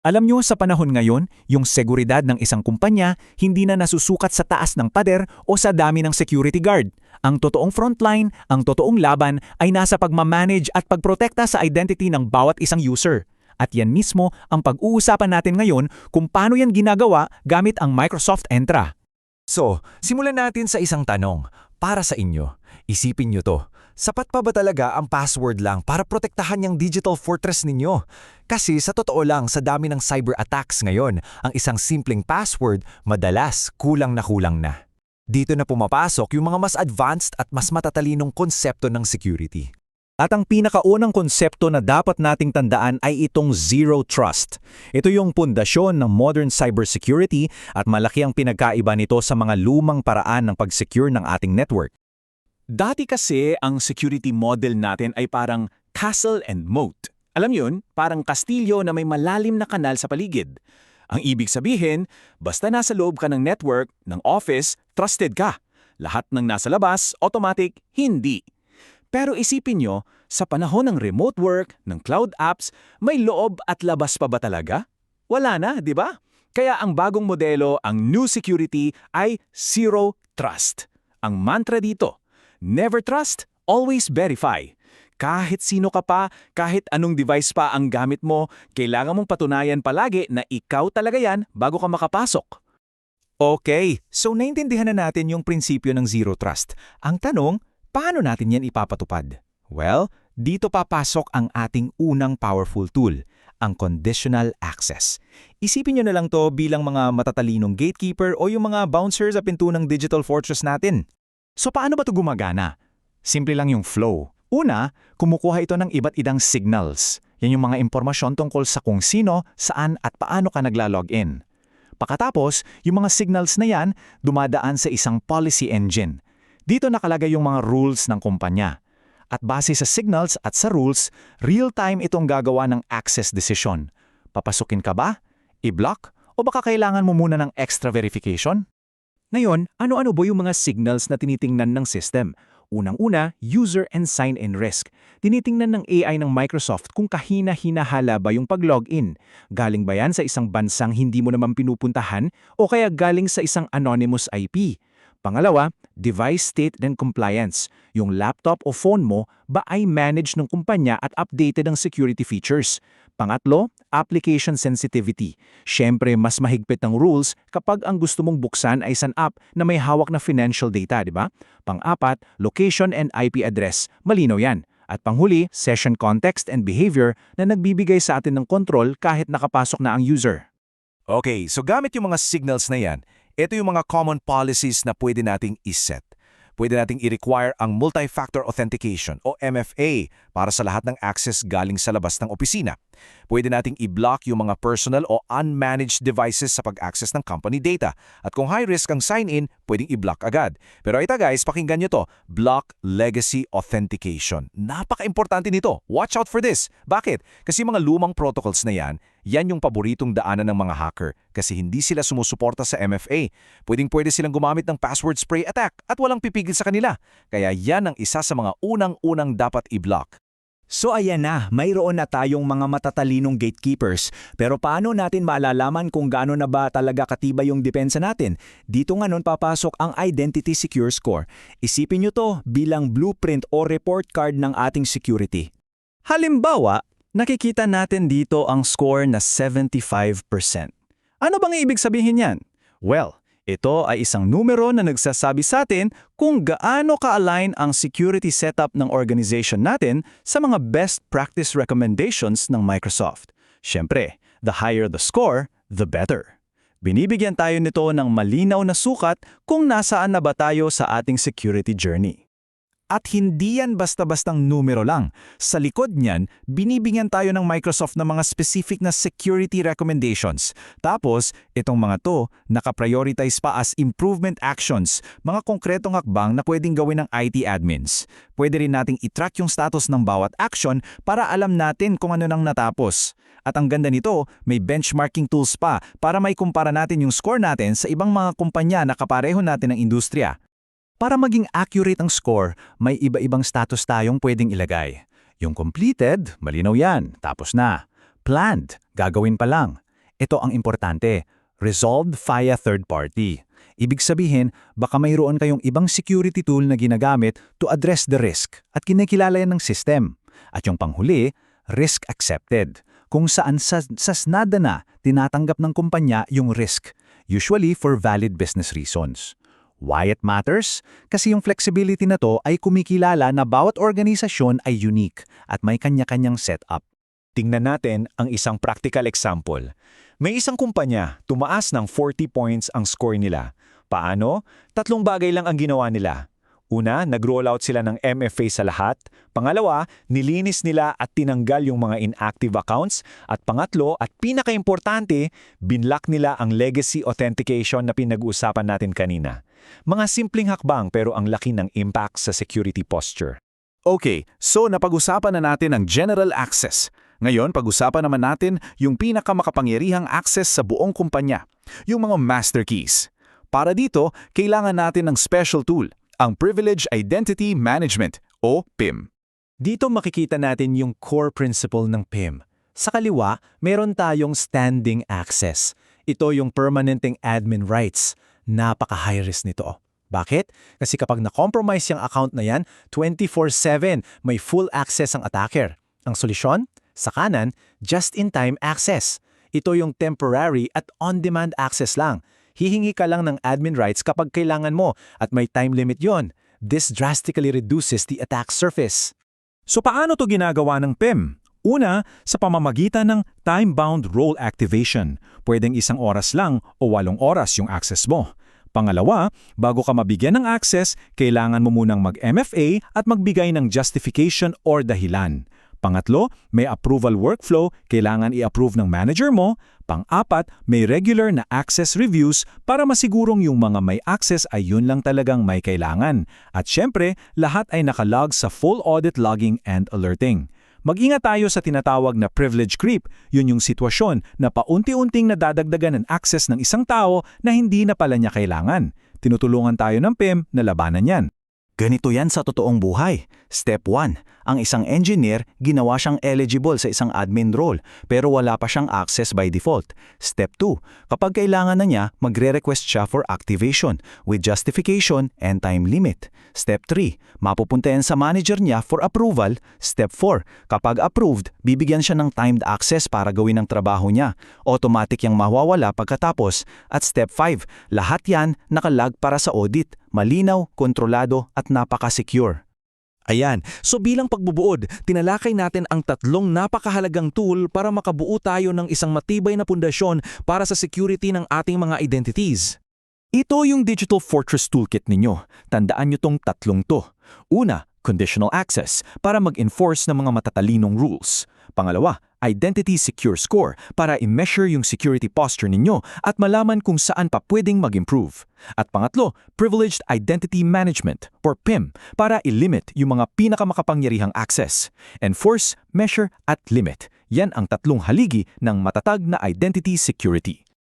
Alam nyo, sa panahon ngayon, yung seguridad ng isang kumpanya hindi na nasusukat sa taas ng pader o sa dami ng security guard. Ang totoong frontline, ang totoong laban ay nasa pagmamanage at pagprotekta sa identity ng bawat isang user. At yan mismo ang pag-uusapan natin ngayon kung paano yan ginagawa gamit ang Microsoft Entra. So, simulan natin sa isang tanong. Para sa inyo, isipin nyo to. Sapat pa ba talaga ang password lang para protektahan yung digital fortress ninyo? Kasi sa totoo lang, sa dami ng cyber attacks ngayon, ang isang simpleng password madalas kulang na. Dito na pumapasok yung mga mas advanced at mas matatalinong konsepto ng security. At ang pinakaunang konsepto na dapat nating tandaan ay itong Zero Trust. Ito yung pundasyon ng modern cybersecurity at malaki ang pinagkaiba nito sa mga lumang paraan ng pag-secure ng ating network. Dati kasi ang security model natin ay parang castle and moat. Alam yun, parang kastilyo na may malalim na kanal sa paligid. Ang ibig sabihin, basta nasa loob ka ng network, ng office, trusted ka. Lahat ng nasa labas, automatic, hindi. Pero isipin nyo, sa panahon ng remote work, ng cloud apps, may loob at labas pa ba talaga? Wala na, di ba? Kaya ang bagong modelo, ang new security, ay Zero Trust. Ang mantra dito, never trust, always verify. Kahit sino ka pa, kahit anong device pa ang gamit mo, kailangan mong patunayan palagi na ikaw talaga yan bago ka makapasok. Okay, so naintindihan na natin yung prinsipyo ng Zero Trust. Ang tanong, paano natin yan ipapatupad? Well, dito papasok ang ating unang powerful tool, ang conditional access. Isipin nyo na lang to bilang mga matatalinong gatekeeper o yung mga bouncers sa pinto ng digital fortress natin. So paano ba ito gumagana? Simple lang yung flow. Una, kumukuha ito ng iba't ibang signals. Yan yung mga impormasyon tungkol sa kung sino, saan at paano ka naglalogin. Pagkatapos, yung mga signals na yan dumadaan sa isang policy engine. Dito nakalagay yung mga rules ng kumpanya. At base sa signals at sa rules, real-time itong gagawa ng access decision. Papasukin ka ba? I-block? O baka kailangan mo muna ng extra verification? Ngayon, ano-ano ba yung mga signals na tinitingnan ng system? Unang-una, user and sign-in risk. Tinitingnan ng AI ng Microsoft kung kahina-hinahala ba yung pag-login. Galing ba yan sa isang bansang hindi mo naman pinupuntahan o kaya galing sa isang anonymous IP? Pangalawa, device state and compliance. Yung laptop o phone mo ba ay managed ng kumpanya at updated ang security features? Pangatlo, application sensitivity. Siyempre, mas mahigpit ang rules kapag ang gusto mong buksan ay isang app na may hawak na financial data, di ba? Pang-apat, location and IP address. Malinaw yan. At panghuli, session context and behavior na nagbibigay sa atin ng control kahit nakapasok na ang user. Okay, so gamit yung mga signals na yan, ito yung mga common policies na pwede nating iset. Pwede nating i-require ang multi-factor authentication o MFA para sa lahat ng access galing sa labas ng opisina. Pwede nating i-block yung mga personal o unmanaged devices sa pag-access ng company data. At kung high risk ang sign-in, pwedeng i-block agad. Pero ito guys, pakinggan nyo to, Block Legacy Authentication. Napaka-importante nito. Watch out for this. Bakit? Kasi mga lumang protocols na yan yung paboritong daanan ng mga hacker kasi hindi sila sumusuporta sa MFA. Pwede silang gumamit ng password spray attack at walang pipigil sa kanila. Kaya yan ang isa sa mga unang-unang dapat i-block. So ayan na, mayroon na tayong mga matatalinong gatekeepers. Pero paano natin malalaman kung gaano na ba talaga katibay yung depensa natin? Dito nga nun papasok ang Identity Secure Score. Isipin nyo to bilang blueprint o report card ng ating security. Halimbawa, nakikita natin dito ang score na 75%. Ano bang ibig sabihin yan? Well, ito ay isang numero na nagsasabi sa atin kung gaano ka-align ang security setup ng organization natin sa mga best practice recommendations ng Microsoft. Siyempre, the higher the score, the better. Binibigyan tayo nito ng malinaw na sukat kung nasaan na ba tayo sa ating security journey. At hindi yan basta-bastang numero lang. Sa likod niyan, binibigyan tayo ng Microsoft ng mga specific na security recommendations. Tapos, itong mga to, nakaprioritize pa as improvement actions, mga konkretong hakbang na pwedeng gawin ng IT admins. Pwede rin nating i-track yung status ng bawat action para alam natin kung ano nang natapos. At ang ganda nito, may benchmarking tools pa para may kumpara natin yung score natin sa ibang mga kumpanya na kapareho natin ng industriya. Para maging accurate ang score, may iba-ibang status tayong pwedeng ilagay. Yung completed, malinaw yan, tapos na. Planned, gagawin pa lang. Ito ang importante, resolved via third party. Ibig sabihin, baka mayroon kayong ibang security tool na ginagamit to address the risk at kinikilala yan ng system. At yung panghuli, risk accepted, kung saan sa SNAD na tinatanggap ng kumpanya yung risk, usually for valid business reasons. Why it matters? Kasi yung flexibility na to ay kumikilala na bawat organisasyon ay unique at may kanya-kanyang setup. Tingnan natin ang isang practical example. May isang kumpanya, tumaas ng 40 points ang score nila. Paano? 3 bagay lang ang ginawa nila. Una, nag-rollout sila ng MFA sa lahat. Pangalawa, nilinis nila at tinanggal yung mga inactive accounts. At pangatlo, at pinaka-importante, binlock nila ang legacy authentication na pinag-uusapan natin kanina. Mga simpleng hakbang pero ang laki ng impact sa security posture. Okay, so napag-usapan na natin ang general access. Ngayon, pag-usapan naman natin yung pinakamakapangyarihang access sa buong kumpanya, yung mga master keys. Para dito, kailangan natin ng special tool, ang Privileged Identity Management o PIM. Dito makikita natin yung core principle ng PIM. Sa kaliwa, meron tayong standing access. Ito yung permanenteng admin rights. Napaka-high risk nito. Bakit? Kasi kapag na-compromise yung account na yan, 24/7 may full access ang attacker. Ang solusyon? Sa kanan, just-in-time access. Ito yung temporary at on-demand access lang. Hihingi ka lang ng admin rights kapag kailangan mo at may time limit yon. This drastically reduces the attack surface. So paano to ginagawa ng PIM? Una, sa pamamagitan ng time-bound role activation. Pwedeng 1 oras lang o 8 oras yung access mo. Pangalawa, bago ka mabigyan ng access, kailangan mo munang mag-MFA at magbigay ng justification or dahilan. Pangatlo, may approval workflow, kailangan i-approve ng manager mo. Pang-apat, may regular na access reviews para masigurong yung mga may access ay yun lang talagang may kailangan. At syempre, lahat ay nakalog sa full audit logging and alerting. Mag-ingat tayo sa tinatawag na privilege creep, yun yung sitwasyon na paunti-unting nadadagdagan ng access ng isang tao na hindi na pala niya kailangan. Tinutulungan tayo ng PIM na labanan yan. Ganito yan sa totoong buhay. Step 1. Ang isang engineer, ginawa siyang eligible sa isang admin role pero wala pa siyang access by default. Step 2. Kapag kailangan na niya, magre-request siya for activation with justification and time limit. Step 3. Mapupunta yan sa manager niya for approval. Step 4. Kapag approved, bibigyan siya ng timed access para gawin ang trabaho niya. Automatic yang mawawala pagkatapos. At Step 5. Lahat yan nakalag para sa audit. Malinaw, kontrolado at napaka-secure. Ayan, so bilang pagbubuod, tinalakay natin ang 3 napakahalagang tool para makabuo tayo ng isang matibay na pundasyon para sa security ng ating mga identities. Ito yung Digital Fortress Toolkit ninyo. Tandaan nyo tong 3 to. Una, conditional access para mag-enforce ng mga matatalinong rules. Pangalawa, Identity Secure Score para i-measure yung security posture ninyo at malaman kung saan pa pwedeng mag-improve. At pangatlo, Privileged Identity Management or PIM para i-limit yung mga pinakamakapangyarihang access. Enforce, measure at limit. Yan ang 3 haligi ng matatag na identity security.